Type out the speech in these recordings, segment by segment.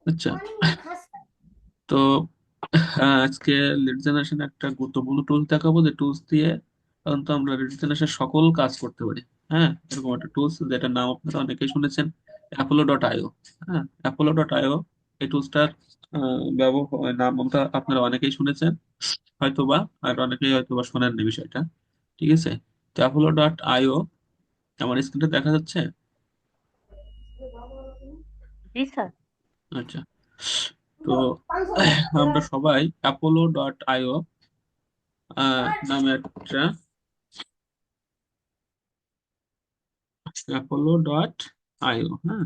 আচ্ছা। তো আজকে লিড জেনারেশন একটা গুরুত্বপূর্ণ টুল দেখাবো, যে টুলস দিয়ে তো আমরা লিড জেনারেশন সকল কাজ করতে পারি। হ্যাঁ, এরকম একটা টুলস যেটার নাম আপনারা অনেকেই শুনেছেন, অ্যাপোলো.io। হ্যাঁ, অ্যাপোলো.io এই টুলসটার ব্যবহার নাম আপনারা অনেকেই শুনেছেন হয়তোবা, আর অনেকেই হয়তোবা শোনেননি বিষয়টা। ঠিক আছে, তো অ্যাপোলো.io আমার স্ক্রিনটা দেখা যাচ্ছে। জি স্যার। আচ্ছা, তো আমরা সবাই অ্যাপোলো.io নামে একটা অ্যাপোলো.io, হ্যাঁ,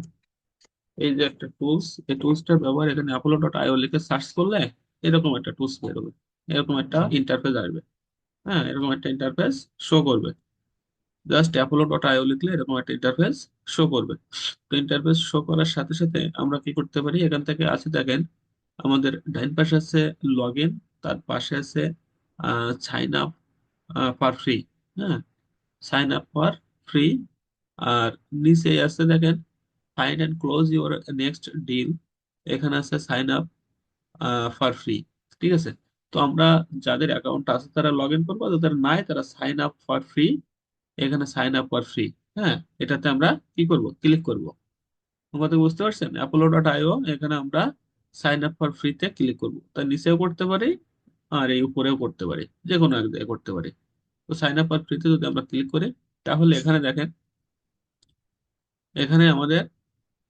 এই যে একটা টুলস, এই টুলসটার ব্যবহার এখানে অ্যাপোলো.io লিখে সার্চ করলে এরকম একটা টুলস বেরোবে, এরকম একটা ইন্টারফেস আসবে। হ্যাঁ, এরকম একটা ইন্টারফেস শো করবে। জাস্ট অ্যাপোলো.io লিখলে এরকম একটা ইন্টারফেস শো করবে। তো ইন্টারফেস শো করার সাথে সাথে আমরা কি করতে পারি, এখান থেকে আছে দেখেন, আমাদের ডাইন পাশে আছে লগ ইন, তার পাশে আছে সাইন আপ ফর ফ্রি। হ্যাঁ, সাইন আপ ফর ফ্রি। আর নিচে আছে দেখেন, find and close your next deal. এখানে আছে সাইন আপ ফর ফ্রি। ঠিক আছে, তো আমরা যাদের অ্যাকাউন্ট আছে তারা লগ ইন করবো, যাদের নাই তারা সাইন আপ ফর ফ্রি। এখানে সাইন আপ ফর ফ্রি। হ্যাঁ, এটাতে আমরা কি করব, ক্লিক করব। আমাদের বুঝতে পারছেন, অ্যাপোলো.io এখানে আমরা সাইন আপ ফর ফ্রিতে ক্লিক করব। তার নিচেও করতে পারি, আর এই উপরেও করতে পারি, যে কোনো এক জায়গায় করতে পারি। তো সাইন আপ ফর ফ্রিতে যদি আমরা ক্লিক করি, তাহলে এখানে দেখেন, এখানে আমাদের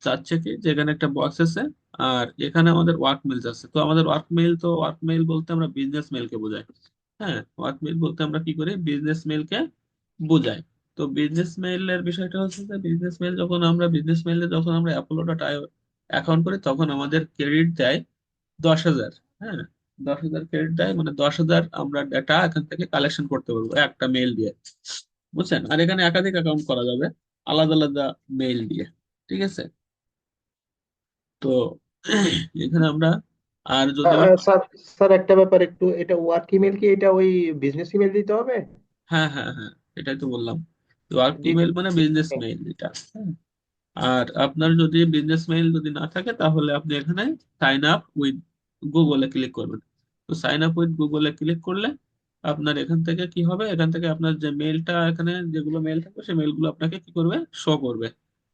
চাচ্ছে কি, যে এখানে একটা বক্স আছে, আর এখানে আমাদের ওয়ার্ক মেইলস আছে। তো আমাদের ওয়ার্ক মেইল, তো ওয়ার্ক মেইল বলতে আমরা বিজনেস মেইলকে বোঝাই। হ্যাঁ, ওয়ার্ক মেইল বলতে আমরা কি করি, বিজনেস মেইলকে বোঝাই। তো বিজনেস মেইলের বিষয়টা হচ্ছে যে, বিজনেস মেইলে যখন আমরা অ্যাপোলো.io অ্যাকাউন্ট করি, তখন আমাদের ক্রেডিট দেয় 10,000। হ্যাঁ, 10,000 ক্রেডিট দেয়, মানে 10,000 আমরা ডেটা এখান থেকে কালেকশন করতে পারবো একটা মেইল দিয়ে। বুঝছেন, আর এখানে একাধিক অ্যাকাউন্ট করা যাবে আলাদা আলাদা মেইল দিয়ে। ঠিক আছে, তো এখানে আমরা, আর যদি স্যার, স্যার একটা ব্যাপার, একটু এটা ওয়ার্ক ইমেল কি এটা ওই বিজনেস ইমেল দিতে হবে? হ্যাঁ হ্যাঁ হ্যাঁ, এটাই তো বললাম, ওয়ার্ক জি জি। ইমেল মানে বিজনেস মেইল এটা। হ্যাঁ, আর আপনার যদি বিজনেস মেইল যদি না থাকে, তাহলে আপনি এখানে সাইন আপ উইথ গুগলে ক্লিক করবেন। তো সাইন আপ উইথ গুগলে ক্লিক করলে আপনার এখান থেকে কি হবে, এখান থেকে আপনার যে মেইলটা, এখানে যেগুলো মেইল থাকবে সেই মেইলগুলো আপনাকে কি করবে, শো করবে।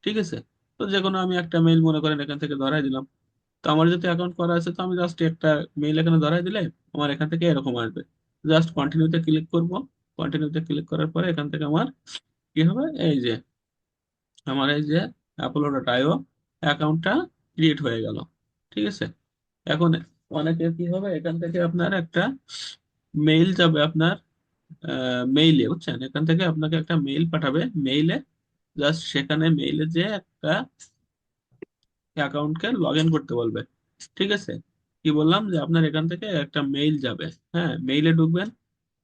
ঠিক আছে, তো যে কোনো আমি একটা মেইল মনে করেন এখান থেকে ধরাই দিলাম। তো আমার যদি অ্যাকাউন্ট করা আছে, তো আমি জাস্ট একটা মেইল এখানে ধরাই দিলে আমার এখান থেকে এরকম আসবে। জাস্ট কন্টিনিউতে ক্লিক করব। কন্টিনিউতে ক্লিক করার পরে এখান থেকে আমার কি হবে, এই যে আমার এই যে অ্যাপোলো.io অ্যাকাউন্টটা ক্রিয়েট হয়ে গেল। ঠিক আছে, এখন অনেকে কি হবে, এখান থেকে আপনার একটা মেইল যাবে আপনার মেইলে, বুঝছেন, এখান থেকে আপনাকে একটা মেইল পাঠাবে মেইলে। জাস্ট সেখানে মেইলে যে একটা অ্যাকাউন্টকে লগ ইন করতে বলবে। ঠিক আছে, কি বললাম, যে আপনার এখান থেকে একটা মেইল যাবে। হ্যাঁ, মেইলে ঢুকবেন।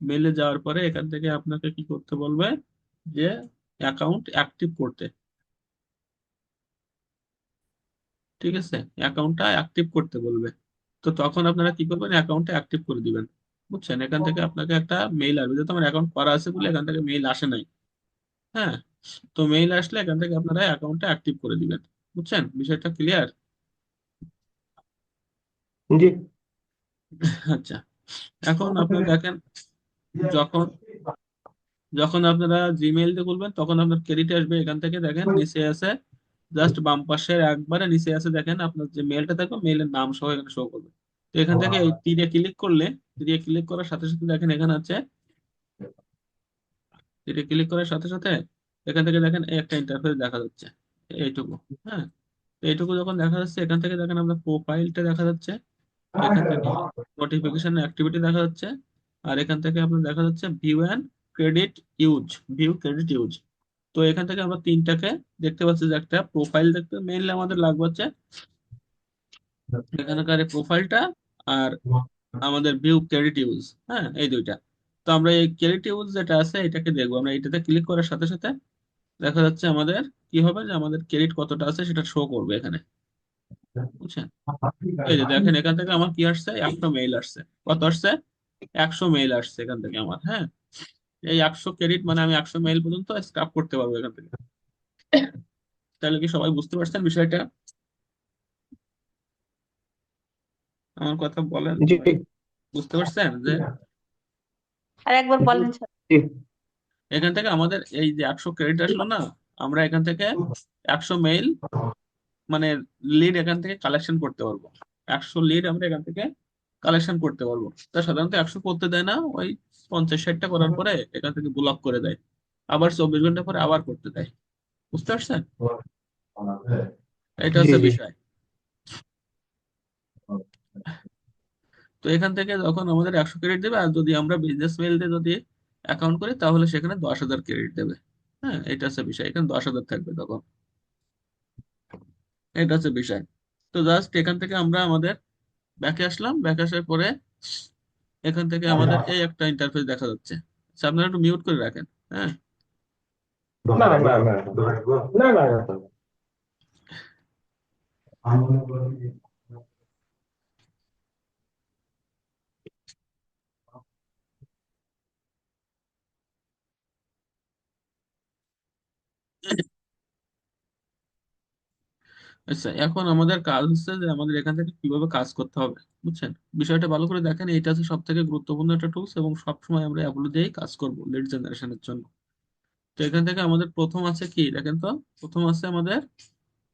মেইলে যাওয়ার পরে এখান থেকে আপনাকে কি করতে বলবে, যে অ্যাকাউন্ট অ্যাক্টিভ করতে। ঠিক আছে, অ্যাকাউন্টটা অ্যাক্টিভ করতে বলবে। তো তখন আপনারা কি করবেন, অ্যাকাউন্টটা অ্যাক্টিভ করে দিবেন। বুঝছেন, এখান থেকে আপনাকে একটা মেইল আসবে, যেহেতু আমার অ্যাকাউন্ট করা আছে বলে এখান থেকে মেইল আসে নাই। হ্যাঁ, তো মেইল আসলে এখান থেকে আপনারা অ্যাকাউন্টটা অ্যাক্টিভ করে দিবেন। বুঝছেন, বিষয়টা ক্লিয়ার? জি। আচ্ছা, এখন আপনারা দেখেন, যখন যখন আপনারা জিমেইল দিয়ে খুলবেন, তখন আপনার ক্রেডিট আসবে। এখান থেকে দেখেন নিচে আছে, জাস্ট বাম পাশের একবারে নিচে আছে দেখেন, আপনার যে মেলটা থাকবে মেইলের নাম সহ এখানে শো করবে। তো এখান থেকে এই তীরে ক্লিক করলে, তীরে ক্লিক করার সাথে সাথে দেখেন এখানে আছে, তীরে ক্লিক করার সাথে সাথে এখান থেকে দেখেন এই একটা ইন্টারফেস দেখা যাচ্ছে, এইটুকু। হ্যাঁ, তো এইটুকু যখন দেখা যাচ্ছে, এখান থেকে দেখেন আপনার প্রোফাইলটা দেখা যাচ্ছে, এখান থেকে নোটিফিকেশন অ্যাক্টিভিটি দেখা যাচ্ছে, আর এখান থেকে আপনার দেখা যাচ্ছে view and credit use, view credit use. তো এখান থেকে আমরা তিনটাকে দেখতে পাচ্ছি, যে একটা প্রোফাইল দেখতে মেইনলি আমাদের লাগবে হচ্ছে এখানকার প্রোফাইলটা, আর আমাদের ভিউ ক্রেডিট ইউজ। হ্যাঁ, এই দুইটা। তো আমরা এই ক্রেডিট ইউজ যেটা আছে এটাকে দেখবো, আমরা এটাতে ক্লিক করার সাথে সাথে দেখা যাচ্ছে আমাদের কি হবে, যে আমাদের ক্রেডিট কতটা আছে সেটা শো করবে এখানে। বুঝছেন, এই যে দেখেন এখান থেকে আমার কি আসছে, 100 মেইল আসছে। কত আসছে, 100 মেইল আসছে এখান থেকে আমার। হ্যাঁ, এই 100 ক্রেডিট মানে আমি 100 মেইল পর্যন্ত স্ক্রাপ করতে পারবো এখান থেকে। তাহলে কি সবাই বুঝতে পারছেন বিষয়টা? আমার কথা বলেন জি ভাই, বুঝতে পারছেন যে আর একবার বলেন স্যার। জি। এখান থেকে আমাদের এই যে 100 ক্রেডিট আসলো না, আমরা এখান থেকে 100 মেইল মানে লিড এখান থেকে কালেকশন করতে পারবো। 100 লিড আমরা এখান থেকে কালেকশন করতে পারবো। তা সাধারণত 100 করতে দেয় না, ওই 50-60টা করার পরে এখান থেকে ব্লক করে দেয়, আবার 24 ঘন্টা পরে আবার করতে দেয়। বুঝতে পারছেন? এটা জি হচ্ছে জি। বিষয়। তো এখান থেকে যখন আমাদের 100 ক্রেডিট দেবে, আর যদি আমরা বিজনেস মেইল দিয়ে যদি অ্যাকাউন্ট করি তাহলে সেখানে 10,000 ক্রেডিট দেবে। হ্যাঁ, এটা হচ্ছে বিষয়, এখানে 10,000 থাকবে তখন। এটা হচ্ছে বিষয়। তো জাস্ট এখান থেকে আমরা আমাদের ব্যাকে আসলাম, ব্যাকে আসার পরে এখান থেকে আমাদের এই একটা ইন্টারফেস দেখা যাচ্ছে। আচ্ছা, আপনারা একটু মিউট করে রাখেন। হ্যাঁ, না না না না না না না। আচ্ছা, এখন আমাদের কাজ হচ্ছে যে আমাদের এখান থেকে কিভাবে কাজ করতে হবে। বুঝছেন? বিষয়টা ভালো করে দেখেন, এটা হচ্ছে সব থেকে গুরুত্বপূর্ণ একটা টুলস, এবং সবসময় আমরা অ্যাপলো দিয়েই কাজ করবো লিড জেনারেশনের জন্য। তো এখান থেকে আমাদের প্রথম আছে কি দেখেন তো, প্রথম আছে আমাদের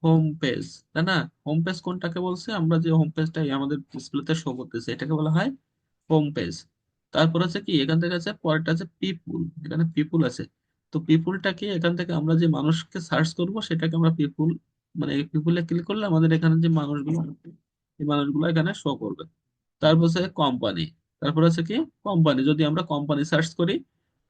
হোম পেজ, তাই না? হোম পেজ কোনটাকে বলছে, আমরা যে হোম পেজটা আমাদের ডিসপ্লেতে শো করতেছে এটাকে বলা হয় হোম পেজ। তারপর আছে কি, এখান থেকে আছে পরেরটা আছে পিপুল, এখানে পিপুল আছে। তো পিপুলটা কি, এখান থেকে আমরা যে মানুষকে সার্চ করব সেটাকে আমরা পিপুল, মানে পিপুলে ক্লিক করলে আমাদের এখানে যে মানুষগুলো আছে, এই মানুষগুলো এখানে শো করবে। তারপর আছে কোম্পানি, তারপর আছে কি কোম্পানি, যদি আমরা কোম্পানি সার্চ করি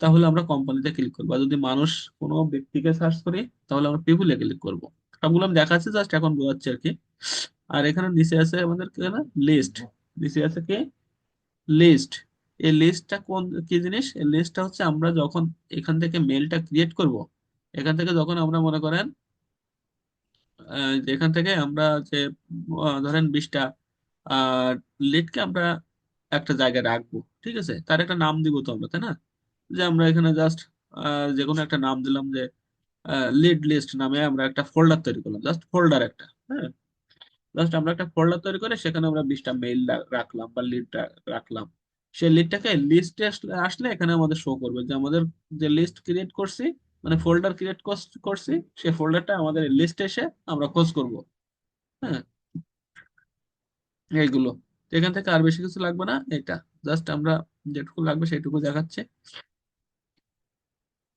তাহলে আমরা কোম্পানিতে ক্লিক করবো, আর যদি মানুষ কোনো ব্যক্তিকে সার্চ করি তাহলে আমরা পিপুলে ক্লিক করবো। সবগুলো আমি দেখাচ্ছি, জাস্ট এখন বোঝাচ্ছি আর কি। আর এখানে নিচে আছে আমাদের কি লিস্ট, নিচে আছে কি লিস্ট। এই লিস্টটা কোন কি জিনিস, এই লিস্টটা হচ্ছে আমরা যখন এখান থেকে মেলটা ক্রিয়েট করব, এখান থেকে যখন আমরা মনে করেন যে এখান থেকে আমরা যে ধরেন 20টা লিডকে আমরা একটা জায়গায় রাখবো, ঠিক আছে, তার একটা নাম দিব তো আমরা, তাই না? যে আমরা এখানে জাস্ট যে কোনো একটা নাম দিলাম, যে লিড লিস্ট নামে আমরা একটা ফোল্ডার তৈরি করলাম, জাস্ট ফোল্ডার একটা। হ্যাঁ, জাস্ট আমরা একটা ফোল্ডার তৈরি করে সেখানে আমরা 20টা মেইল রাখলাম বা লিড রাখলাম। সেই লিডটাকে লিস্টে আসলে আসলে এখানে আমাদের শো করবে যে আমাদের যে লিস্ট ক্রিয়েট করছি, মানে ফোল্ডার ক্রিয়েট করছি, সেই ফোল্ডারটা আমাদের লিস্টে এসে আমরা খোঁজ করব। হ্যাঁ, এইগুলো। তো এখান থেকে আর বেশি কিছু লাগবে না, এটা জাস্ট আমরা যেটুকু লাগবে সেটুকু দেখাচ্ছে।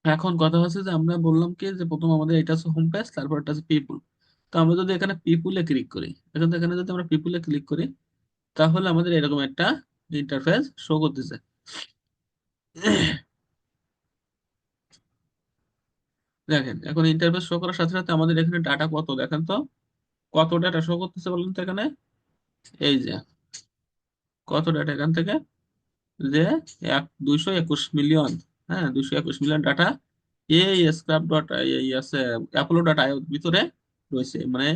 এখন কথা হচ্ছে যে আমরা বললাম কি যে প্রথম আমাদের এটা হচ্ছে হোম পেজ, তারপর এটা হচ্ছে পিপুল। তো আমরা যদি এখানে পিপুলে ক্লিক করি, এখন তো এখানে যদি আমরা পিপুলে ক্লিক করি তাহলে আমাদের এরকম একটা ইন্টারফেস শো করতেছে। দেখেন, এখন ইন্টারফেস শো করার সাথে সাথে আমাদের এখানে ডাটা কত দেখেন তো, কত ডাটা শো করতেছে বলুন তো এখানে। এই যে কত ডাটা এখান থেকে, যে 221 মিলিয়ন। হ্যাঁ, 221 মিলিয়ন ডাটা এই স্ক্রাব ডট এই আছে অ্যাপোলো ডট আইও ভিতরে রয়েছে, মানে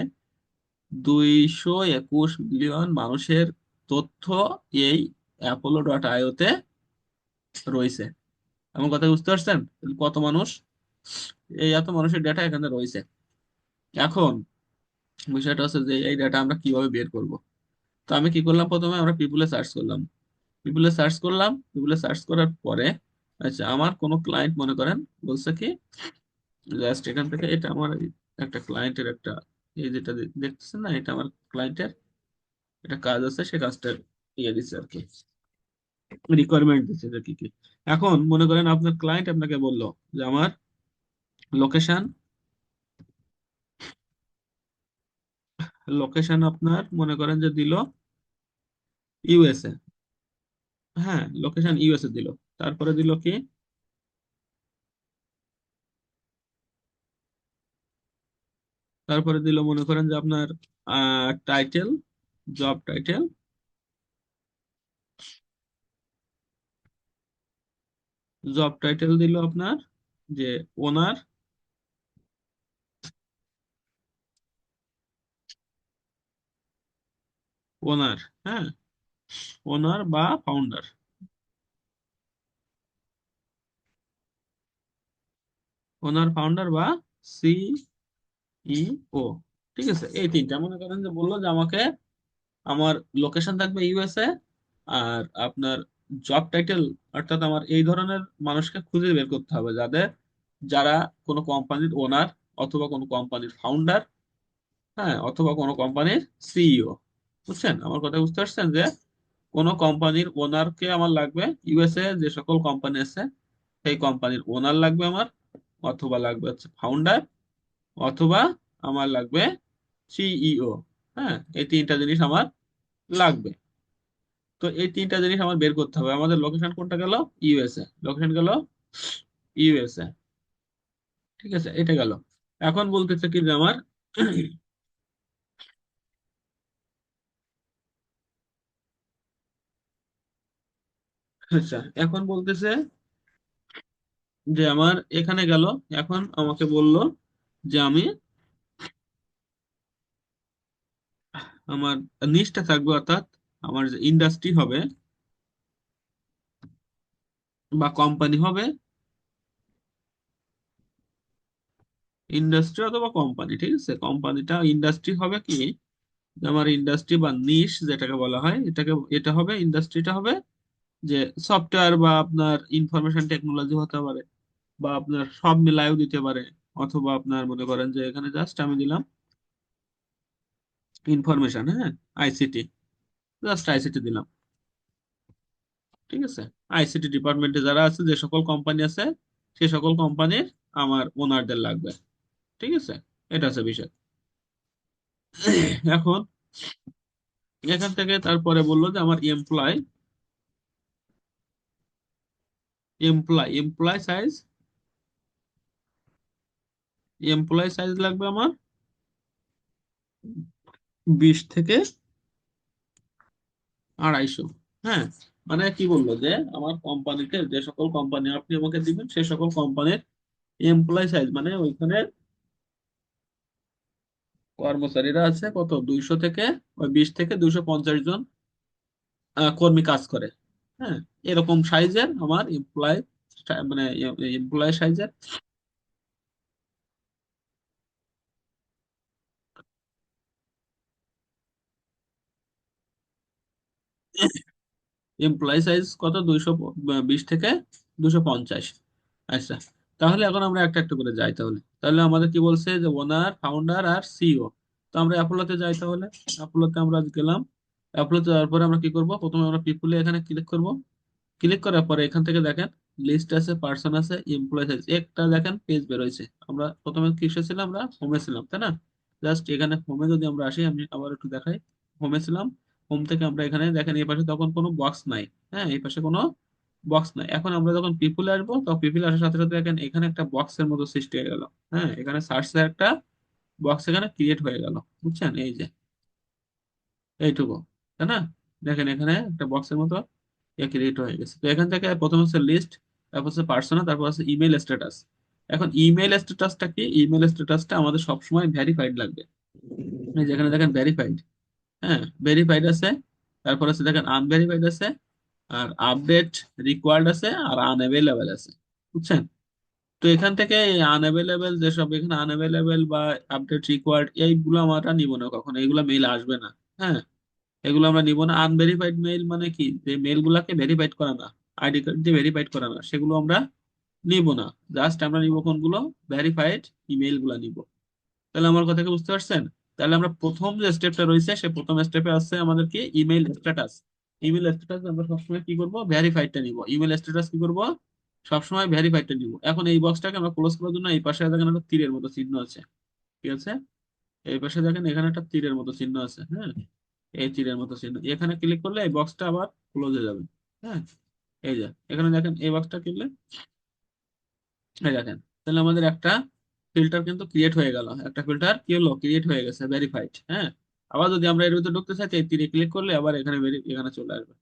221 মিলিয়ন মানুষের তথ্য এই অ্যাপোলো ডট আইওতে রয়েছে। আমার কথা বুঝতে পারছেন? কত মানুষ, এই এত মানুষের ডেটা এখানে রয়েছে। এখন বিষয়টা হচ্ছে যে এই ডেটা আমরা কিভাবে বের করব। তো আমি কি করলাম, প্রথমে আমরা পিপুলে সার্চ করলাম, পিপুলে সার্চ করলাম, পিপুলে সার্চ করার পরে আচ্ছা আমার কোনো ক্লায়েন্ট মনে করেন বলছে কি, জাস্ট এখান থেকে এটা আমার একটা ক্লায়েন্টের একটা, এই যেটা দেখতেছেন না, এটা আমার ক্লায়েন্টের একটা কাজ আছে, সে কাজটা ইয়ে দিচ্ছে আর কি, রিকোয়ারমেন্ট দিচ্ছে যে কি কি। এখন মনে করেন আপনার ক্লায়েন্ট আপনাকে বললো যে আমার লোকেশন, লোকেশন আপনার মনে করেন যে দিল ইউএসএ। হ্যাঁ, লোকেশন ইউএসএ দিল। তারপরে দিল কি, তারপরে দিল মনে করেন যে আপনার title, job title, job title দিল আপনার যে ওনার, ওনার, হ্যাঁ, ওনার বা ফাউন্ডার, ওনার ফাউন্ডার বা সিইও। ঠিক আছে, এই তিনটা মনে করেন যে বললো যে আমাকে আমার লোকেশন থাকবে ইউএসএ, আর আপনার জব টাইটেল, অর্থাৎ আমার এই ধরনের মানুষকে খুঁজে বের করতে হবে যারা কোনো কোম্পানির ওনার, অথবা কোনো কোম্পানির ফাউন্ডার, হ্যাঁ, অথবা কোনো কোম্পানির সিইও। বুঝছেন আমার কথা? বুঝতে পারছেন যে কোনো কোম্পানির ওনারকে আমার লাগবে, ইউএসএ যে সকল কোম্পানি আছে সেই কোম্পানির ওনার লাগবে আমার, অথবা লাগবে হচ্ছে ফাউন্ডার, অথবা আমার লাগবে সিইও। হ্যাঁ, এই তিনটা জিনিস আমার লাগবে। তো এই তিনটা জিনিস আমার বের করতে হবে। আমাদের লোকেশন কোনটা গেল? ইউএসএ। লোকেশন গেল ইউএসএ। ঠিক আছে, এটা গেল। এখন বলতেছে কি যে আমার আচ্ছা, এখন বলতেছে যে আমার এখানে গেল। এখন আমাকে বলল যে আমি আমার নিচটা থাকবে, অর্থাৎ আমার যে ইন্ডাস্ট্রি হবে বা কোম্পানি হবে, ইন্ডাস্ট্রি অথবা কোম্পানি, ঠিক আছে, কোম্পানিটা ইন্ডাস্ট্রি হবে কি, যে আমার ইন্ডাস্ট্রি বা নিশ যেটাকে বলা হয়, এটা হবে, ইন্ডাস্ট্রিটা হবে যে সফটওয়্যার বা আপনার ইনফরমেশন টেকনোলজি হতে পারে, বা আপনার সব মিলায়েও দিতে পারে, অথবা আপনার মনে করেন যে এখানে জাস্ট আমি দিলাম ইনফরমেশন, হ্যাঁ, আইসিটি, জাস্ট আইসিটি দিলাম। ঠিক আছে, আইসিটি ডিপার্টমেন্টে যারা আছে, যে সকল কোম্পানি আছে, সে সকল কোম্পানির আমার ওনারদের লাগবে। ঠিক আছে, এটা আছে বিষয়। এখন এখান থেকে তারপরে বললো যে আমার এমপ্লয় সাইজ, এমপ্লয় সাইজ লাগবে আমার 20 থেকে 250। হ্যাঁ, মানে কি বললো যে আমার কোম্পানিতে যে সকল কোম্পানি আপনি আমাকে দিবেন, সে সকল কোম্পানির এমপ্লয় সাইজ, মানে ওইখানে কর্মচারীরা আছে কত, 20 থেকে 250 জন কর্মী কাজ করে। হ্যাঁ, এরকম সাইজের আমার মানে এমপ্লয় সাইজের এমপ্লয় সাইজ কত, 220 থেকে 250। আচ্ছা, তাহলে এখন আমরা একটা একটা করে যাই। তাহলে তাহলে আমাদের কি বলছে যে ওনার, ফাউন্ডার আর সিইও। তো আমরা অ্যাপোলোতে যাই তাহলে। অ্যাপোলোতে আমরা আজ গেলাম। অ্যাপোলোতে যাওয়ার পরে আমরা কি করব? প্রথমে আমরা পিপুলে এখানে ক্লিক করব। ক্লিক করার পরে এখান থেকে দেখেন লিস্ট আছে, পার্সন আছে, এমপ্লয় সাইজ, একটা দেখেন পেজ বেরোইছে। আমরা প্রথমে কিসে ছিলাম? আমরা হোমে ছিলাম, তাই না? জাস্ট এখানে হোমে যদি আমরা আসি, আমি আবার একটু দেখাই। হোমে ছিলাম, হোম থেকে আমরা এখানে দেখেন এই পাশে তখন কোনো বক্স নাই। হ্যাঁ, এই পাশে কোনো বক্স নাই। এখন আমরা যখন পিপুলে আসবো, তখন পিপুলে আসার সাথে সাথে দেখেন এখানে একটা বক্সের মতো সৃষ্টি হয়ে গেল। হ্যাঁ, এখানে সার্চের একটা বক্স এখানে ক্রিয়েট হয়ে গেল। বুঝছেন? এই যে এইটুকু, তাই না? দেখেন এখানে একটা বক্সের মতো ক্রিয়েট হয়ে গেছে। তো এখান থেকে প্রথম হচ্ছে লিস্ট, তারপর হচ্ছে পার্সোনা, তারপর হচ্ছে ইমেল স্ট্যাটাস। এখন ইমেল স্ট্যাটাসটা কি? ইমেল স্ট্যাটাসটা আমাদের সবসময় ভেরিফাইড লাগবে। এই যেখানে দেখেন ভেরিফাইড, হ্যাঁ, ভেরিফাইড আছে, তারপর আছে দেখেন আনভেরিফাইড আছে, আর আপডেট রিকোয়ার্ড আছে, আর আনঅ্যাভেলেবেল আছে। বুঝছেন? তো এখান থেকে আনঅ্যাভেলেবেল যেসব, এখানে আনঅ্যাভেলেবেল বা আপডেট রিকোয়ার্ড, এইগুলো আমরা নিব না কখনো, এগুলো মেইল আসবে না। হ্যাঁ, এগুলো আমরা নিব না। আনভেরিফাইড মেইল মানে কি, যে মেইল গুলাকে ভেরিফাইড করা না, আইডি কার্ড দিয়ে ভেরিফাইড করা না, সেগুলো আমরা নিব না। জাস্ট আমরা নিব কোনগুলো? ভেরিফাইড ইমেইল গুলা নিব। তাহলে আমার কথা কি বুঝতে পারছেন? তাহলে আমরা প্রথম যে স্টেপটা রয়েছে, সে প্রথম স্টেপে আছে আমাদের কি, ইমেইল স্ট্যাটাস। ইমেল স্ট্যাটাস আমরা সবসময় কি করব? ভেরিফাইডটা নিব। ইমেল স্ট্যাটাস কি করব? সবসময় ভেরিফাইডটা নিব। এখন এই বক্সটাকে আমরা ক্লোজ করার জন্য এই পাশে দেখেন একটা তীরের মতো চিহ্ন আছে। ঠিক আছে, এই পাশে দেখেন এখানে একটা তীরের মতো চিহ্ন আছে। হ্যাঁ, এই তীরের মতো চিহ্ন, এখানে ক্লিক করলে এই বক্সটা আবার ক্লোজ হয়ে যাবে। হ্যাঁ, এই যে এখানে দেখেন এই বক্সটা কিনলে, এই দেখেন, তাহলে আমাদের একটা ফিল্টার কিন্তু ক্রিয়েট হয়ে গেল। একটা ফিল্টার কি হলো? ক্রিয়েট হয়ে গেছে, ভেরিফাইড। হ্যাঁ, আবার যদি আমরা এর ভিতরে ঢুকতে চাই, তো এই তীরে ক্লিক করলে আবার এখানে এখানে চলে আসবে।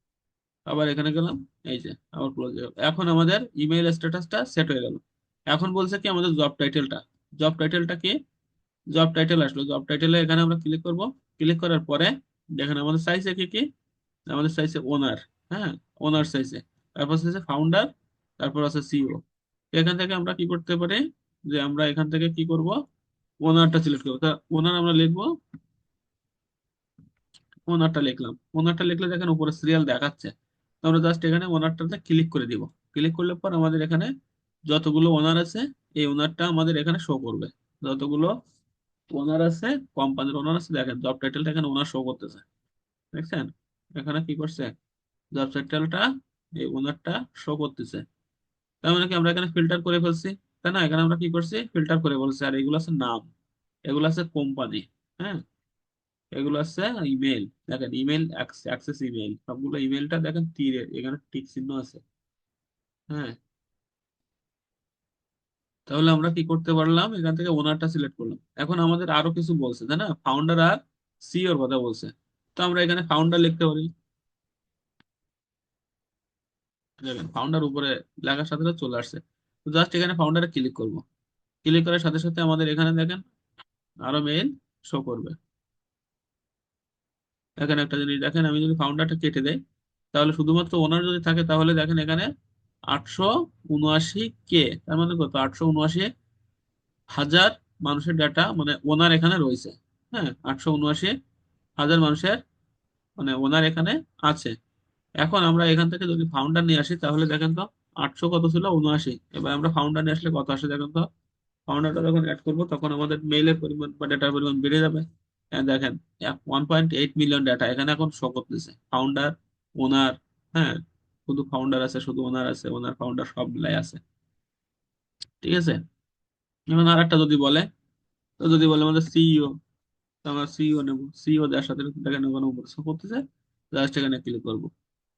আবার এখানে গেলাম, এই যে আবার ক্লোজ হয়ে গেল। এখন আমাদের ইমেইল স্ট্যাটাসটা সেট হয়ে গেল। এখন বলছে কি আমাদের জব টাইটেলটা কি? জব টাইটেল আসলো। জব টাইটেলে এখানে আমরা ক্লিক করব। ক্লিক করার পরে দেখেন আমাদের চাইছে কি কি, আমাদের চাইছে ওনার। হ্যাঁ, ওনার চাইছে, তারপর চাইছে ফাউন্ডার, তারপর আছে সিইও। এখান থেকে আমরা কি করতে পারি, যে আমরা এখান থেকে কি করব, ওনারটা সিলেক্ট করবো। তা ওনার আমরা লিখবো ওনারটা লিখলাম। ওনারটা লিখলে দেখেন উপরে সিরিয়াল দেখাচ্ছে। তো আমরা জাস্ট এখানে ওনারটাতে ক্লিক করে দিব। ক্লিক করলে পর আমাদের এখানে যতগুলো ওনার আছে এই ওনারটা আমাদের এখানে শো করবে। যতগুলো ওনার আছে, কোম্পানির ওনার আছে, দেখেন জব টাইটেলটা এখানে ওনার শো করতেছে। দেখছেন এখানে কি করছে, জব টাইটেলটা এই ওনারটা শো করতেছে। তার মানে কি আমরা এখানে ফিল্টার করে ফেলছি, তাই না? এখানে আমরা কি করছি, ফিল্টার করে বলছি। আর এগুলো আছে নাম, এগুলো আছে কোম্পানি, হ্যাঁ, এগুলো আছে ইমেল। দেখেন ইমেল, অ্যাক্সেস ইমেল, সবগুলো ইমেলটা দেখেন তীরে এখানে টিক চিহ্ন আছে। হ্যাঁ, তাহলে আমরা কি করতে পারলাম, এখান থেকে ওনারটা সিলেক্ট করলাম। এখন আমাদের আরো কিছু বলছে, তাই না? ফাউন্ডার আর সিইওর কথা বলছে। তো আমরা এখানে ফাউন্ডার লিখতে পারি। দেখেন ফাউন্ডার উপরে লেখার সাথে সাথে চলে আসছে। তো জাস্ট এখানে ফাউন্ডারে ক্লিক করব। ক্লিক করার সাথে সাথে আমাদের এখানে দেখেন আরো মেইল শো করবে। এখানে একটা জিনিস দেখেন, আমি যদি ফাউন্ডারটা কেটে দেই তাহলে শুধুমাত্র ওনার যদি থাকে তাহলে দেখেন এখানে 879 কে, তার মানে কত, 879,000 মানুষের ডাটা মানে ওনার এখানে রয়েছে। হ্যাঁ, 879,000 মানুষের মানে ওনার এখানে আছে। এখন আমরা এখান থেকে যদি ফাউন্ডার নিয়ে আসি তাহলে দেখেন তো 800 কত ছিল, 79। এবার আমরা ফাউন্ডার নিয়ে আসলে কত আসে দেখেন তো। ফাউন্ডারটা যখন অ্যাড করবো তখন আমাদের মেইলের পরিমাণ বা ডেটার পরিমাণ বেড়ে যাবে। দেখেন 1.8 মিলিয়ন ডেটা এখানে এখন শো করতেছে। ফাউন্ডার, ওনার, হ্যাঁ, শুধু ফাউন্ডার আছে, শুধু ওনার আছে, ওনার ফাউন্ডার সব মিলাই আছে। ঠিক আছে। এবং আর একটা যদি বলে, তো যদি বলে আমাদের সিইও, তো আমরা সিইও নেব। সিইও দেওয়ার সাথে সাথে দেখেন ওখানে উপরে শো করতেছে। জাস্ট এখানে ক্লিক করবো।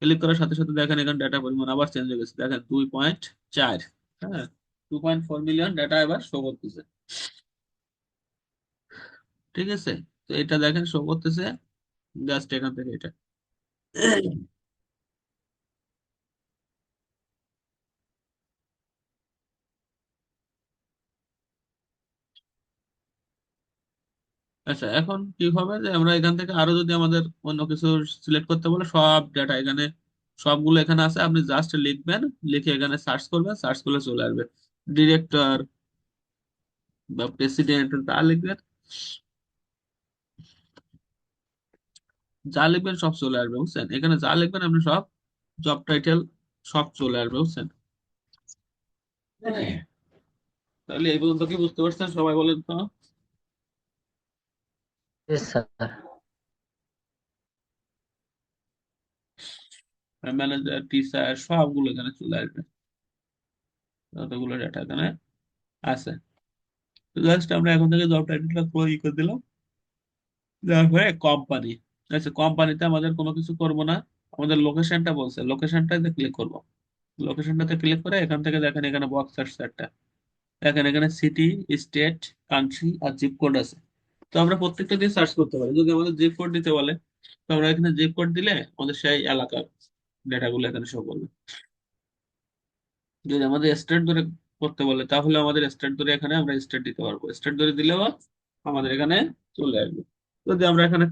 ক্লিক করার সাথে সাথে দেখেন এখানে ডেটা পরিমাণ আবার চেঞ্জ হয়ে গেছে। দেখেন 2.4, হ্যাঁ, 2.4 মিলিয়ন ডেটা এবার শো করতেছে। ঠিক আছে। তো এটা দেখেন শো করতেছে জাস্ট এখান থেকে এটা। আচ্ছা, এখন কি হবে যে আমরা এখান থেকে আরো যদি আমাদের অন্য কিছু সিলেক্ট করতে বলে, সব ডেটা এখানে সবগুলো এখানে আছে। আপনি জাস্ট লিখবেন, লিখে এখানে সার্চ করবেন, সার্চ করলে চলে আসবে। ডিরেক্টর বা প্রেসিডেন্ট যা লিখবেন, যা লিখবেন সব চলে আসবে, বুঝছেন? এখানে যা লিখবেন আপনি সব, জব টাইটেল সব চলে আসবে, বুঝছেন? তাহলে এই পর্যন্ত কি বুঝতে পারছেন সবাই, বলেন তো? Yes, sir. ম্যানেজার, টিচার সবগুলো এখানে চলে আসবে, যতগুলো ডেটা এখানে আছে। জাস্ট আমরা এখন থেকে জব টাইটেলটা ই করে দিলাম। তারপরে কোম্পানি। আচ্ছা, কোম্পানিতে আমাদের কোনো কিছু করব না। আমাদের লোকেশনটা বলছে, লোকেশনটাতে ক্লিক করব। লোকেশনটাতে ক্লিক করে এখান থেকে দেখেন এখানে বক্স আসছে একটা। দেখেন এখানে সিটি, স্টেট, কান্ট্রি আর জিপ কোড আছে। তো আমরা প্রত্যেকটা দিয়ে সার্চ করতে পারি। যদি আমাদের জিপ কোড দিতে বলে তো আমরা এখানে জিপ কোড দিলে আমাদের সেই এলাকার ডেটাগুলো এখানে শো করবে। যদি আমাদের স্টেট ধরে করতে বলে তাহলে আমাদের স্টেট ধরে এখানে আমরা স্টেট দিতে পারবো। স্টেট ধরে দিলেও আমাদের এখানে চলে আসবে। যদি আমরা এখানে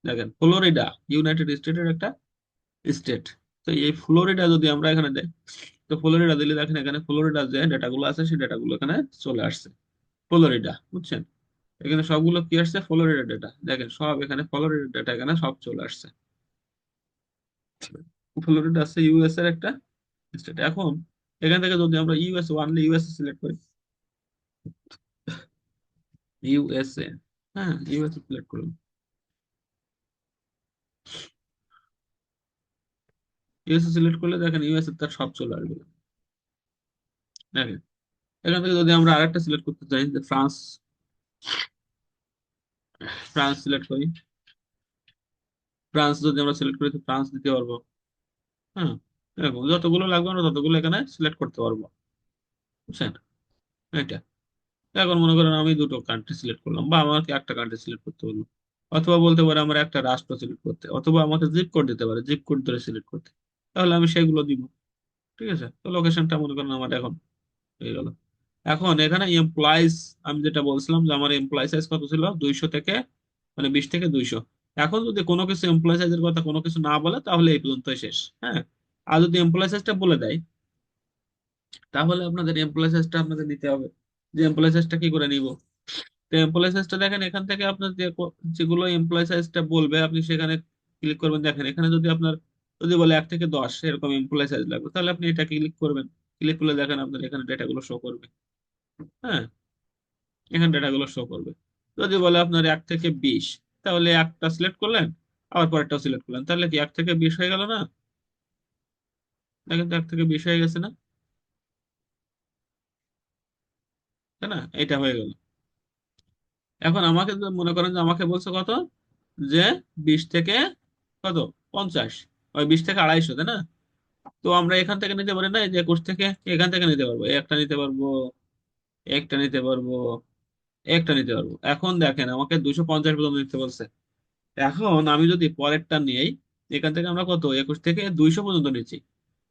দেখেন ফ্লোরিডা, ইউনাইটেড স্টেটের একটা স্টেট। তো এই ফ্লোরিডা যদি আমরা এখানে দেই, তো ফ্লোরিডা দিলে দেখেন এখানে ফ্লোরিডা যে ডেটাগুলো আছে সেই ডেটাগুলো এখানে চলে আসছে। ফ্লোরিডা, বুঝছেন? এখানে সবগুলো কি আসছে, ফ্লোরিডা ডেটা। দেখেন সব এখানে ফ্লোরিডা ডেটা এখানে সব চলে আসছে। ফ্লোরিডা আছে ইউএস এর একটা স্টেট। এখন এখান থেকে যদি আমরা ইউএস ওয়ানলি ইউএসএ সিলেক্ট করি, ইউএসএ, হ্যাঁ, ইউএসএ সিলেক্ট করলাম। ইউএসএ সিলেক্ট করলে দেখেন ইউএসএ তার সব চলে আসবে। দেখেন এখান থেকে যদি আমরা আরেকটা সিলেক্ট করতে চাই যে ফ্রান্স, ফ্রান্স সিলেক্ট করি। ফ্রান্স যদি আমরা সিলেক্ট করি তো ফ্রান্স দিতে পারবো। হ্যাঁ, এরকম যতগুলো লাগবে আমরা ততগুলো এখানে সিলেক্ট করতে পারবো, বুঝছেন? এটা। এখন মনে করেন আমি দুটো কান্ট্রি সিলেক্ট করলাম বা আমাকে একটা কান্ট্রি সিলেক্ট করতে বললো, অথবা বলতে পারে আমার একটা রাষ্ট্র সিলেক্ট করতে, অথবা আমাকে জিপ কোড দিতে পারে, জিপ কোড ধরে সিলেক্ট করতে। তাহলে আমি সেগুলো দিব। ঠিক আছে। তো লোকেশনটা মনে করেন আমার এখন হয়ে গেল। এখন এখানে এমপ্লয়িজ, আমি যেটা বলছিলাম যে আমার এমপ্লয় সাইজ কত ছিল, 200 থেকে মানে 20 থেকে 200। এখন যদি কোনো কিছু এমপ্লয় সাইজের কথা কোনো কিছু না বলে তাহলে এই পর্যন্তই শেষ। হ্যাঁ, আর যদি এমপ্লয় সাইজটা বলে দেয় তাহলে আপনাদের এমপ্লয় সাইজটা আপনাদের নিতে হবে। যে এমপ্লয় সাইজটা কি করে নিব, তো এমপ্লয় সাইজটা দেখেন, এখান থেকে আপনার যেগুলো এমপ্লয় সাইজটা বলবে আপনি সেখানে ক্লিক করবেন। দেখেন এখানে যদি আপনার যদি বলে 1 থেকে 10 এরকম এমপ্লয় সাইজ লাগবে, তাহলে আপনি এটা ক্লিক করবেন। ক্লিক করলে দেখেন আপনার এখানে ডেটাগুলো শো করবে। হ্যাঁ, এখানে ডেটাগুলো শো করবে। যদি বলে আপনার 1 থেকে 20, তাহলে একটা সিলেক্ট করলেন, আবার পরেরটাও সিলেক্ট করলেন, তাহলে কি 1 থেকে 20 হয়ে গেল না? দেখেন তো 1 থেকে 20 হয়ে গেছে না? তাই না? এটা হয়ে গেল। এখন আমাকে মনে করেন যে আমাকে বলছে কত, যে 20 থেকে কত, 50, ওই 20 থেকে 250, তাই না? তো আমরা এখান থেকে নিতে পারি না, এই যে 21 থেকে এখান থেকে নিতে পারবো, একটা নিতে পারবো, একটা নিতে পারবো, একটা নিতে পারবো। এখন দেখেন আমাকে 250 পর্যন্ত নিতে বলছে। এখন আমি যদি পরেরটা নেই, এখান থেকে আমরা কত 21 থেকে 200 পর্যন্ত নিচ্ছি,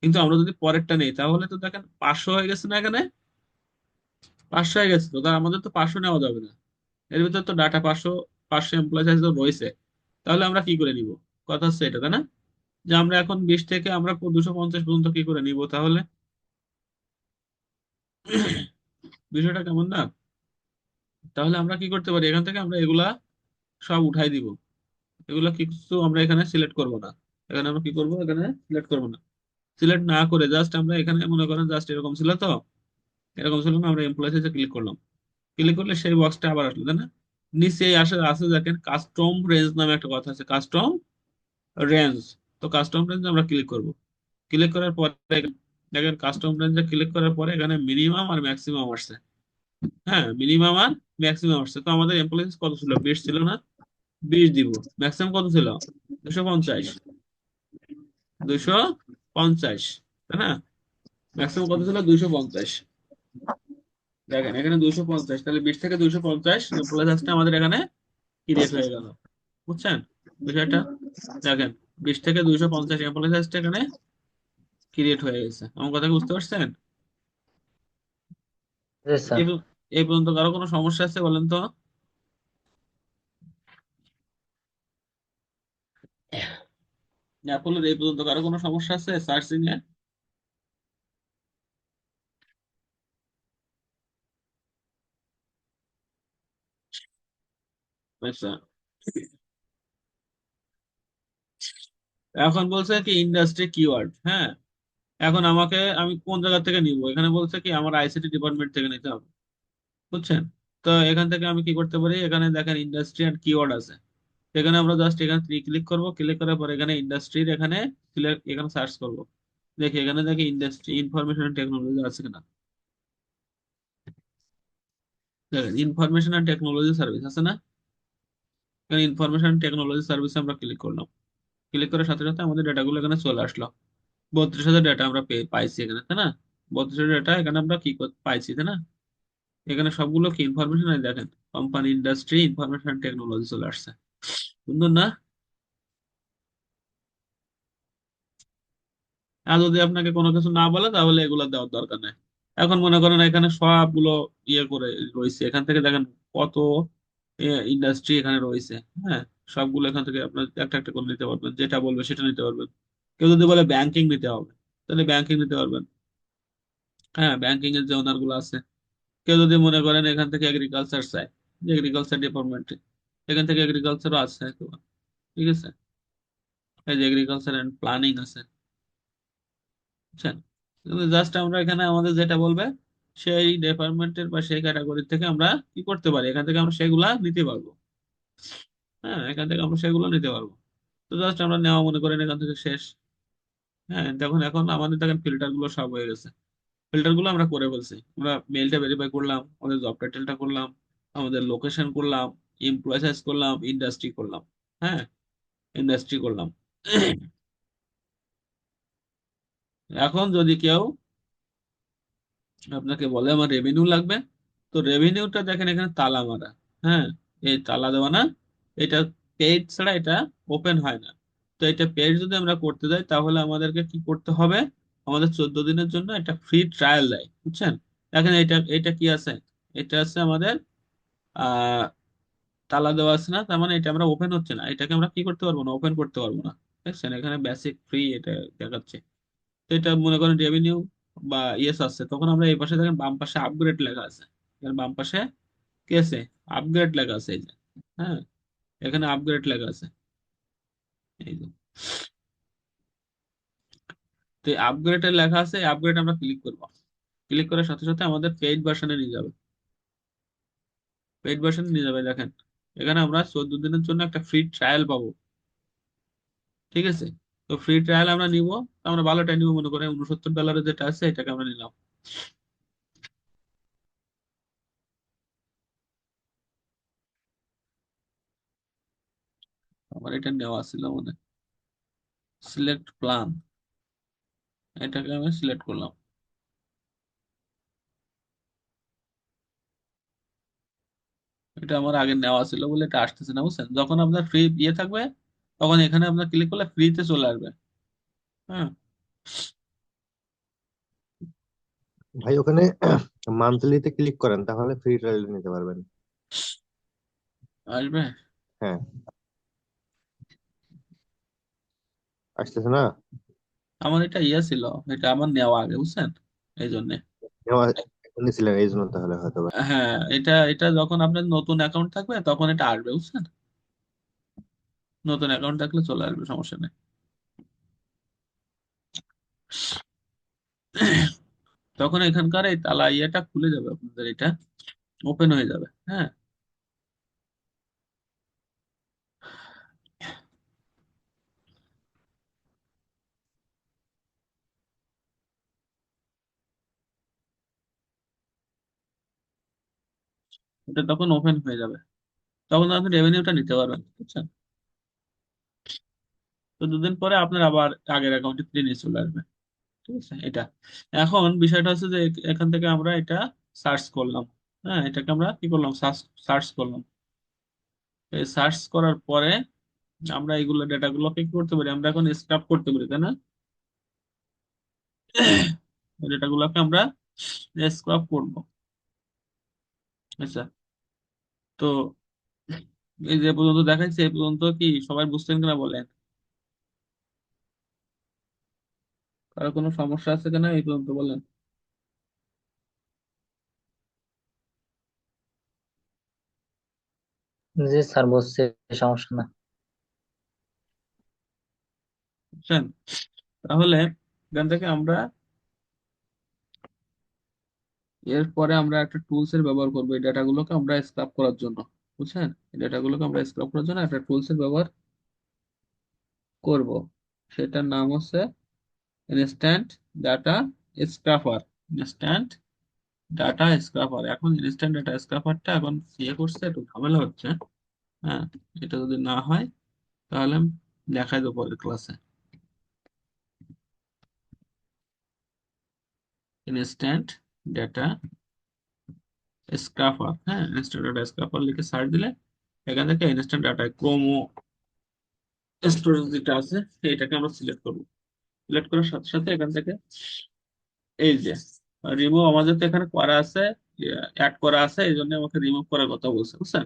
কিন্তু আমরা যদি পরেরটা নেই তাহলে তো দেখেন 500 হয়ে গেছে না? এখানে 500 হয়ে গেছে, তো তার আমাদের তো 500 নেওয়া যাবে না। এর ভিতর তো ডাটা 500, 500 এমপ্লয় সাইজ রয়েছে। তাহলে আমরা কি করে নিব? কথা হচ্ছে এটা, তাই না? যে আমরা এখন 20 থেকে আমরা 250 পর্যন্ত কি করে নিব তাহলে? বিষয়টা কেমন না? তাহলে আমরা কি করতে পারি, এখান থেকে আমরা এগুলা সব উঠাই দিব। এগুলা কিছু আমরা এখানে সিলেক্ট করব না। এখানে আমরা কি করব, এখানে সিলেক্ট করব না। সিলেক্ট না করে জাস্ট আমরা এখানে মনে করেন জাস্ট এরকম ছিল তো, এরকম ছিল না, আমরা এমপ্লয়েজ এ ক্লিক করলাম। ক্লিক করলে সেই বক্সটা আবার আসলো, তাই না? নিচে আসে আছে দেখেন কাস্টম রেঞ্জ নামে একটা কথা আছে, কাস্টম রেঞ্জ। তো কাস্টম রেঞ্জ আমরা ক্লিক করব। ক্লিক করার পরে দেখেন কাস্টম রেঞ্জে ক্লিক করার পরে এখানে মিনিমাম আর ম্যাক্সিমাম আসছে। হ্যাঁ, মিনিমাম আর ম্যাক্সিমাম আসছে। তো আমাদের এমপ্লয়েজ কত ছিল, 20 ছিল না? 20 দিব। ম্যাক্সিমাম কত ছিল? 250। 250, তাই না? ম্যাক্সিমাম কত ছিল? 250। দেখেন এখানে 250, তাহলে 20 থেকে 250 এমপ্লয়েজ আসতে আমাদের এখানে ক্রিয়েট হয়ে গেল। বুঝছেন বিষয়টা? দেখেন 20 থেকে 250 এমপ্লয়েজ আসতে এখানে ক্রিয়েট হয়ে গেছে। আমার কথা কি বুঝতে পারছেন? জি স্যার। এই এই পর্যন্ত কারো কোনো সমস্যা আছে বলেন তো? অ্যাপলের এই পর্যন্ত কারো কোনো সমস্যা আছে সার্চিং এ? আচ্ছা, এখন বলছে কি ইন্ডাস্ট্রি কিওয়ার্ড। হ্যাঁ, এখন আমি কোন জায়গা থেকে নিব, এখানে বলছে কি আমার আইসিটি ডিপার্টমেন্ট থেকে নিতে হবে। বুঝছেন? তো এখান থেকে আমি কি করতে পারি, এখানে দেখেন ইন্ডাস্ট্রি এন্ড কিওয়ার্ড আছে। এখানে আমরা জাস্ট এখানে ক্লিক করব। ক্লিক করার পর এখানে ইন্ডাস্ট্রির এখানে সিলেক্ট, এখানে সার্চ করব। দেখি এখানে দেখি ইন্ডাস্ট্রি ইনফরমেশন এন্ড টেকনোলজি আছে কিনা। দেখেন ইনফরমেশন এন্ড টেকনোলজি সার্ভিস আছে না? এখানে ইনফরমেশন টেকনোলজি সার্ভিসে আমরা ক্লিক করলাম। ক্লিক করার সাথে সাথে আমাদের ডাটাগুলো এখানে চলে আসলো। 32,000 ডাটা আমরা পাইছি এখানে, তাই না? 32,000 ডাটা এখানে আমরা কি পাইছি, তাই না? এখানে সবগুলো কি ইনফরমেশন, দেখেন কোম্পানি, ইন্ডাস্ট্রি, ইনফরমেশন টেকনোলজি চলে আসছে। সুন্দর না? আর যদি আপনাকে কোনো কিছু না বলে তাহলে এগুলো দেওয়ার দরকার নেই। এখন মনে করেন এখানে সবগুলো ইয়ে করে রয়েছে, এখান থেকে দেখেন কত ইন্ডাস্ট্রি এখানে রয়েছে। হ্যাঁ, সবগুলো এখান থেকে আপনার একটা একটা করে নিতে পারবেন, যেটা বলবে সেটা নিতে পারবেন। কেউ যদি বলে ব্যাংকিং নিতে হবে, তাহলে ব্যাংকিং নিতে পারবেন। হ্যাঁ, ব্যাংকিং এর যে ওনার গুলো আছে। কেউ যদি মনে করেন এখান থেকে এগ্রিকালচার চায়, এগ্রিকালচার ডিপার্টমেন্ট, এখান থেকে এগ্রিকালচারও আছে হয়তো। ঠিক আছে, এই যে এগ্রিকালচার এন্ড প্ল্যানিং আছে। বুঝছেন? জাস্ট আমরা এখানে আমাদের যেটা বলবে সেই ডিপার্টমেন্টের বা সেই ক্যাটাগরি থেকে আমরা কি করতে পারি, এখান থেকে আমরা সেগুলা নিতে পারবো। হ্যাঁ, এখান থেকে আমরা সেগুলো নিতে পারবো। তো জাস্ট আমরা নেওয়া মনে করেন এখান থেকে শেষ। হ্যাঁ, দেখুন এখন আমাদের দেখেন ফিল্টার গুলো সব হয়ে গেছে। ফিল্টার গুলো আমরা করে ফেলছি। আমরা মেলটা ভেরিফাই করলাম, আমাদের জব টাইটেলটা করলাম, আমাদের লোকেশন করলাম, এমপ্লয় সাইজ করলাম, ইন্ডাস্ট্রি করলাম। হ্যাঁ, ইন্ডাস্ট্রি করলাম। এখন যদি কেউ আপনাকে বলে আমার রেভিনিউ লাগবে, তো রেভিনিউটা দেখেন এখানে তালা মারা। হ্যাঁ, এই তালা দেওয়া না, এটা পেইড ছাড়া এটা ওপেন হয় না। তো এটা পেইড যদি আমরা করতে যাই তাহলে আমাদেরকে কি করতে হবে, আমাদের 14 দিনের জন্য একটা ফ্রি ট্রায়াল দেয়। বুঝছেন? দেখেন এটা এটা কি আছে, এটা আছে আমাদের আহ তালা দেওয়া আছে না, তার মানে এটা আমরা ওপেন হচ্ছে না, এটাকে আমরা কি করতে পারবো না, ওপেন করতে পারবো না। দেখছেন এখানে বেসিক ফ্রি এটা দেখাচ্ছে। তো এটা মনে করেন রেভিনিউ বা ইয়েস আসছে, তখন আমরা এই পাশে দেখেন বাম পাশে আপগ্রেড লেখা আছে। এখানে বাম পাশে কি আছে? আপগ্রেড লেখা আছে এই যে। হ্যাঁ, এখানে আপগ্রেড লেখা আছে এই যে। তো আপগ্রেডের লেখা আছে, আপগ্রেড আমরা ক্লিক করবো। ক্লিক করার সাথে সাথে আমাদের পেইড ভার্সনে নিয়ে যাবে। পেইড ভার্সনে নিয়ে যাবে, দেখেন এখানে আমরা 14 দিনের জন্য একটা ফ্রি ট্রায়াল পাবো। ঠিক আছে, তো ফ্রি ট্রায়াল আমরা নিব। আমরা ভালোটাই নিব, মনে করেন $69 যেটা আছে এটাকে আমরা নিলাম। আমার এটা নেওয়া ছিল মনে, সিলেক্ট প্ল্যান, এটাকে আমি সিলেক্ট করলাম। এটা আমার আগে নেওয়া ছিল বলে এটা আসতেছে না, বুঝছেন? যখন আপনার ফ্রি ইয়ে থাকবে তখন এখানে আপনার ক্লিক করলে ফ্রিতে চলে আসবে। হ্যাঁ, ভাই ওখানে মান্থলিতে ক্লিক করেন তাহলে ফ্রি ট্রায়াল নিতে পারবেন। আসবে। হ্যাঁ, আসতেছে না? আমার এটা ইয়ে ছিল, এটা আমার নেওয়া আগে, বুঝছেন? এই জন্য। নেওয়া নিছিলেন এই জন্য তাহলে হয়তো বা। হ্যাঁ, এটা এটা যখন আপনার নতুন অ্যাকাউন্ট থাকবে তখন এটা আসবে, বুঝছেন? নতুন অ্যাকাউন্ট থাকলে চলে আসবে, সমস্যা নেই। তখন এখানকার এই তালা ইয়েটা খুলে যাবে, আপনাদের এটা ওপেন হয়ে যাবে। হ্যাঁ, এটা তখন ওপেন হয়ে যাবে, তখন আপনি রেভিনিউটা নিতে পারবেন, বুঝছেন? তো 2 দিন পরে আপনার আবার আগের অ্যাকাউন্টে ফিরে নিয়ে চলে আসবে। ঠিক আছে, এটা। এখন বিষয়টা হচ্ছে যে এখান থেকে আমরা এটা সার্চ করলাম। হ্যাঁ, এটাকে আমরা কি করলাম, সার্চ সার্চ করলাম। এই সার্চ করার পরে আমরা এইগুলো ডেটাগুলোকে কি করতে পারি, আমরা এখন স্ক্রাপ করতে পারি, তাই না? ডেটাগুলোকে আমরা স্ক্রাপ করবো। আচ্ছা, তো এই যে পর্যন্ত দেখাইছে এই পর্যন্ত কি সবাই বুঝছেন কিনা বলেন? কারো কোনো সমস্যা আছে কিনা এই পর্যন্ত বলেন। জি স্যার, বুঝছি, সমস্যা না। বুঝছেন? তাহলে এখান থেকে আমরা এরপরে আমরা একটা টুলস এর ব্যবহার করবো এই ডেটাগুলোকে আমরা স্ক্রাপ করার জন্য। বুঝছেন? এই ডেটাগুলোকে আমরা স্ক্রাপ করার জন্য একটা টুলস এর ব্যবহার করব। সেটার নাম হচ্ছে instant data scraper. Instant data scraper. এখন ইনস্ট্যান্ট ডাটা স্ক্রাপারটা এখন ইয়ে করছে, একটু ঝামেলা হচ্ছে। হ্যাঁ, এটা যদি না হয় তাহলে আমি দেখাই দেবো পরের ক্লাসে। ইনস্ট্যান্ট ডাটা স্ক্রাপার, হ্যাঁ, ইনস্ট্যান্ট ডাটা স্ক্রাপার লিখে সার্চ দিলে এখান থেকে ইনস্ট্যান্ট ডাটা ক্রোমো স্টোরেজ যেটা আছে এটাকে আমরা সিলেক্ট করবো। সিলেক্ট করার সাথে সাথে এখান থেকে এই যে রিমুভ আমাদের তো এখানে করা আছে, অ্যাড করা আছে, এই জন্য আমাকে রিমুভ করার কথা বলছে, বুঝছেন?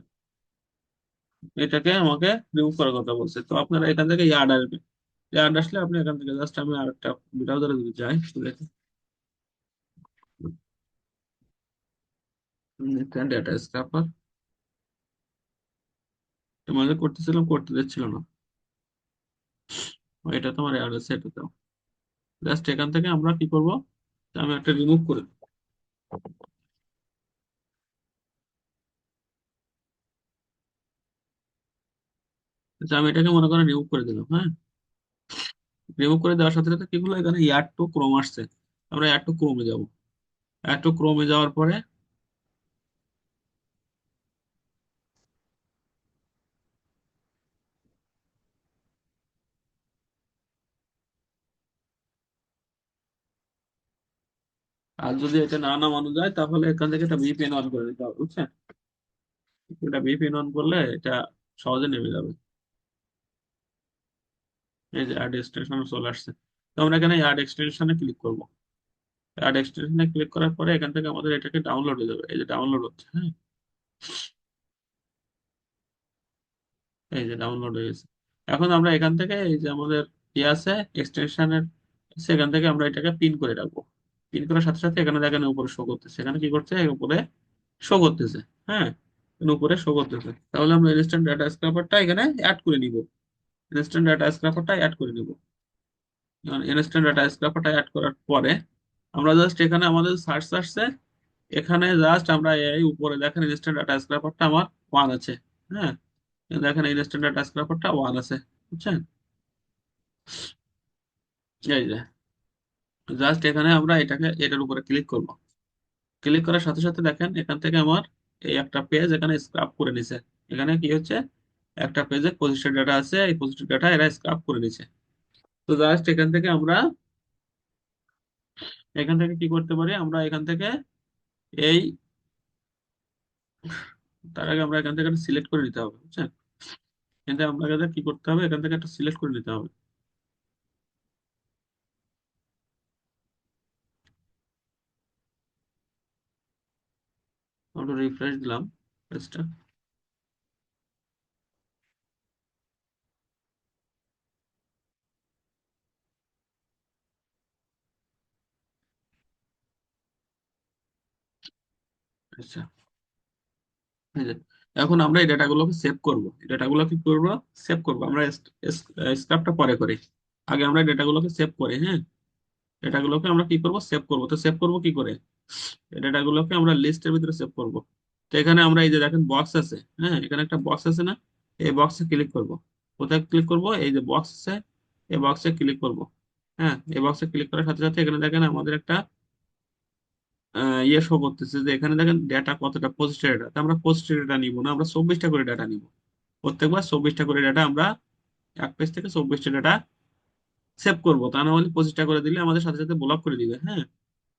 এটাকে আমাকে রিমুভ করার কথা বলছে। তো আপনারা এখান থেকে ইয়ার্ড আসবে। ইয়ার্ড আসলে আপনি এখান থেকে জাস্ট, আমি আরেকটা ব্রাউজারে যদি যাই, দেখি ডেটা স্ক্রাপার তোমাদের করতেছিলাম, করতে দিচ্ছিল না। এটা তোমার ইয়ার্ড আছে, এটা দাও। জাস্ট এখান থেকে আমরা কি করব, আমি একটা রিমুভ করে দেব। আচ্ছা, আমি এটাকে মনে করেন রিমুভ করে দিলাম। হ্যাঁ, রিমুভ করে দেওয়ার সাথে সাথে কি হলো, এখানে ইয়ার টু ক্রোম আসছে। আমরা ইয়ার টু ক্রোমে যাব। ইয়ার টু ক্রোমে যাওয়ার পরে আর যদি এটা না নামানো যায় তাহলে এখান থেকে একটা ভিপিএন অন করে দিতে হবে, বুঝছেন? এটা ভিপিএন অন করলে এটা সহজে নেমে যাবে। এই যে অ্যাড এক্সটেনশন চলে আসছে। তো আমরা এখানে অ্যাড এক্সটেনশনে ক্লিক করব। অ্যাড এক্সটেনশনে ক্লিক করার পরে এখান থেকে আমাদের এটাকে ডাউনলোড হয়ে যাবে। এই যে ডাউনলোড হচ্ছে। হ্যাঁ, এই যে ডাউনলোড হয়ে গেছে। এখন আমরা এখান থেকে এই যে আমাদের ইয়ে আছে এক্সটেনশনের, সেখান থেকে আমরা এটাকে পিন করে রাখবো। পিন করার সাথে সাথে এখানে দেখেন উপরে শো করতেছে, এখানে কি করছে, উপরে শো করতেছে। হ্যাঁ, উপরে শো করতেছে, তাহলে আমরা ইনস্ট্যান্ট ডাটা স্ক্র্যাপারটা এখানে অ্যাড করে নিব। ইনস্ট্যান্ট ডাটা স্ক্র্যাপারটা অ্যাড করে নিব। ইনস্ট্যান্ট ডাটা স্ক্র্যাপারটা অ্যাড করার পরে আমরা জাস্ট এখানে আমাদের সার্চ আসছে, এখানে জাস্ট আমরা এই উপরে দেখেন ইনস্ট্যান্ট ডাটা স্ক্র্যাপারটা আমার ওয়ান আছে। হ্যাঁ, দেখেন ইনস্ট্যান্ট ডাটা স্ক্র্যাপারটা ওয়ান আছে, বুঝছেন? এই যে জাস্ট এখানে আমরা এটার উপরে ক্লিক করব। ক্লিক করার সাথে সাথে দেখেন এখান থেকে আমার এই একটা পেজ এখানে স্ক্রাপ করে নিছে। এখানে কি হচ্ছে, একটা পেজে 25টা ডাটা আছে, এই 25টা ডাটা এরা স্ক্রাপ করে নিছে। তো জাস্ট এখান থেকে কি করতে পারি আমরা, এখান থেকে এই তার আগে আমরা এখান থেকে একটা সিলেক্ট করে নিতে হবে, বুঝছেন? কিন্তু আপনাকে কি করতে হবে, এখান থেকে একটা সিলেক্ট করে নিতে হবে। আমরা রিফ্রেশ দিলাম পেজটা। আচ্ছা, এই যে এখন আমরা এই ডেটাগুলোকে সেভ করব। এই ডেটাগুলো কি করব, সেভ করব। আমরা স্ক্রাপটা পরে করি, আগে আমরা ডেটাগুলোকে সেভ করি। হ্যাঁ, ডেটাগুলোকে আমরা কি করব, সেভ করব। তো সেভ করব কি করে, এই ডেটাগুলোকে আমরা লিস্টের ভিতরে সেভ করব। তো এখানে আমরা এই যে দেখেন বক্স আছে, হ্যাঁ এখানে একটা বক্স আছে না, এই বক্সে ক্লিক করব। কোথায় ক্লিক করব, এই যে বক্স আছে, এই বক্সে ক্লিক করব। হ্যাঁ, এই বক্সে ক্লিক করার সাথে সাথে এখানে দেখেন আমাদের একটা ইয়ে শো করতেছে যে এখানে দেখেন ডেটা কতটা, 25টা ডেটা। তো আমরা 25টা ডেটা নিব না, আমরা 24টা করে ডেটা নিব। প্রত্যেকবার 24টা করে ডেটা আমরা এক পেজ থেকে 24টা ডেটা সেভ করব। তা না হলে 25টা করে দিলে আমাদের সাথে সাথে ব্লক করে দিবে। হ্যাঁ,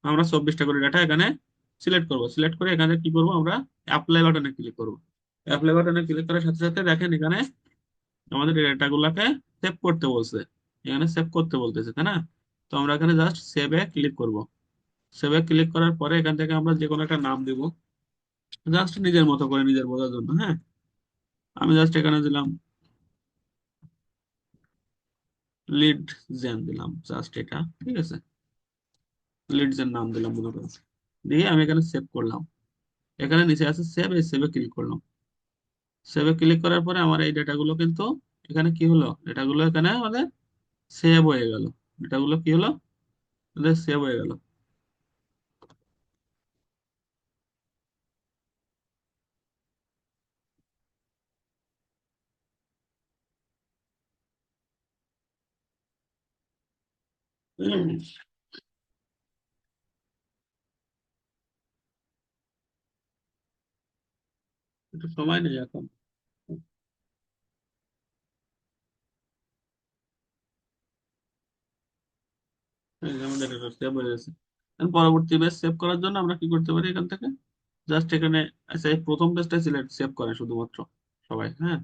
আমরা 24টা করে ডাটা এখানে সিলেক্ট করব। সিলেক্ট করে এখানে কি করব, আমরা অ্যাপ্লাই বাটনে ক্লিক করব। অ্যাপ্লাই বাটনে ক্লিক করার সাথে সাথে দেখেন এখানে আমাদের ডেটাগুলোকে সেভ করতে বলছে, এখানে সেভ করতে বলতেছে, তাই না? তো আমরা এখানে জাস্ট সেভে ক্লিক করব। সেভে ক্লিক করার পরে এখান থেকে আমরা যে কোনো একটা নাম দিব, জাস্ট নিজের মতো করে, নিজের বোঝার জন্য। হ্যাঁ, আমি জাস্ট এখানে দিলাম লিড জেন, দিলাম জাস্ট এটা, ঠিক আছে? লিড জেন নাম দিলাম মনে করেন, দিয়ে আমি এখানে সেভ করলাম। এখানে নিচে আছে সেভ, এই সেভে ক্লিক করলাম। সেভে ক্লিক করার পরে আমার এই ডেটাগুলো কিন্তু এখানে কি হলো, ডেটাগুলো এখানে আমাদের সেভ হয়ে গেল। ডেটাগুলো কি হলো, আমাদের সেভ হয়ে গেল। একটু সময় নেই এখন। এই যে আমাদের এটা সেভ হয়ে গেছে। এখন পরবর্তী পেজ সেভ করার জন্য আমরা কি করতে পারি, এখান থেকে জাস্ট এখানে, আচ্ছা এই প্রথম পেজটা সিলেক্ট সেভ করে শুধুমাত্র সবাই। হ্যাঁ,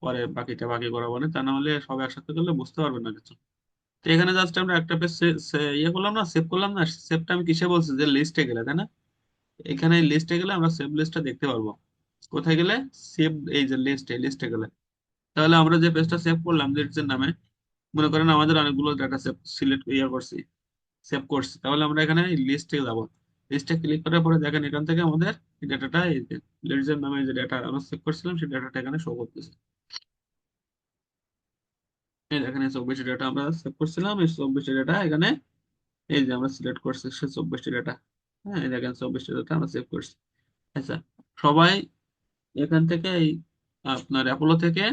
পরে বাকিটা বাকি করাবো না, তা না হলে সব একসাথে করলে বুঝতে পারবেন না কিছু। তো এখানে জাস্ট আমরা একটা পেজ ইয়ে করলাম না, সেভ করলাম না। সেভটা আমি কিসে বলছি, যে লিস্টে গেলে, তাই না? এখানে লিস্টে গেলে আমরা সেভ লিস্টটা দেখতে পারবো। কোথায় গেলে, সেভ, এই যে লিস্টে, লিস্টে গেলে তাহলে আমরা যে পেজটা সেভ করলাম লিস্টের নামে, মনে করেন আমাদের অনেকগুলো ডাটা সেভ সিলেক্ট ইয়ে করছি, সেভ করছি, তাহলে আমরা এখানে লিস্টে যাব। লিস্টে ক্লিক করার পরে দেখেন এখান থেকে আমাদের এই ডাটাটা, এই যে লিস্টের নামে যে ডাটা আমরা সেভ করছিলাম সেই ডাটাটা এখানে শো করতেছে। এই দেখেন এই 24টি ডাটা আমরা সেভ করছিলাম, এই 24টি ডাটা এখানে, এই যে আমরা সিলেক্ট করছি সেই 24টি ডাটা। হ্যাঁ, এই দেখেন 24টি ডাটা আমরা সেভ করছি। আচ্ছা, সবাই এখান থেকে এই আপনার অ্যাপোলো থেকে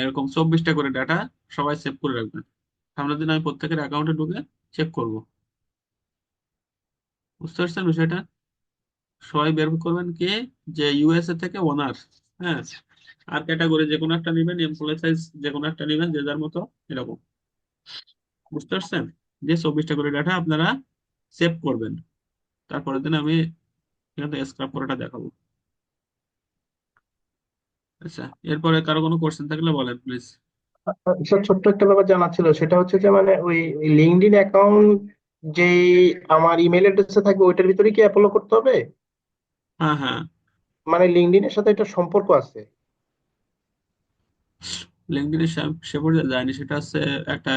এরকম 24টা করে ডাটা সবাই সেভ করে রাখবেন। সামনের দিন আমি প্রত্যেকের অ্যাকাউন্টে ঢুকে চেক করব। বুঝতে পারছেন বিষয়টা? সবাই বের করবেন কে, যে ইউএসএ থেকে ওনার। হ্যাঁ, আর ক্যাটাগরি যে কোনো একটা নেবেন, এমপ্লয় সাইজ যে কোনো একটা নেবেন, যে যার মতো এরকম। বুঝতে পারছেন? যে 24টা করে ডাটা আপনারা সেভ করবেন। তারপরের দিন আমি এখান থেকে স্ক্রাপ করাটা দেখাবো। আচ্ছা, এরপরে কারো কোনো কোশ্চেন থাকলে বলেন প্লিজ। স্যার, ছোট্ট একটা ব্যাপার জানা ছিল, সেটা হচ্ছে যে মানে ওই লিঙ্কডইন অ্যাকাউন্ট যেই আমার ইমেল অ্যাড্রেসে থাকবে ওইটার ভিতরে কি অ্যাপলো করতে হবে? হ্যাঁ হ্যাঁ, মানে লিঙ্কডইনের সাথে এটা সম্পর্ক আছে? লিঙ্কডইনে সে পর্যায়ে যায়নি, সেটা হচ্ছে একটা,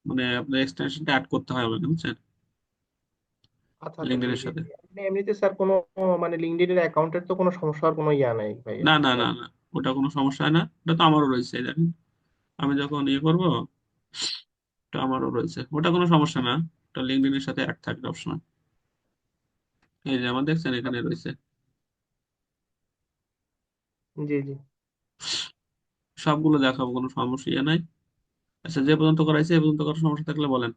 মানে আপনার এক্সটেনশনটা অ্যাড করতে হয় আমাকে, বুঝছেন? আচ্ছা আচ্ছা, জি লিঙ্কডইনের জি সাথে। জি। এমনিতে স্যার কোনো মানে লিঙ্কডইনের অ্যাকাউন্টের তো কোনো সমস্যা হওয়ার কোনো ইয়া নাই ভাইয়া, না না মানে না না, ওটা কোনো সমস্যা হয় না, ওটা তো আমারও রয়েছে, এই দেখেন আমি যখন ইয়ে করবো, ওটা আমারও রয়েছে, ওটা কোনো সমস্যা না। ওটা লিঙ্কডইনের সাথে অ্যাড থাকে সবসময়। এই যে আমার দেখছেন এখানে রয়েছে। জি জি। সবগুলো দেখাবো, কোনো সমস্যা ইয়ে নাই। আচ্ছা, যে পর্যন্ত করাইছে এ পর্যন্ত করার সমস্যা থাকলে বলেন।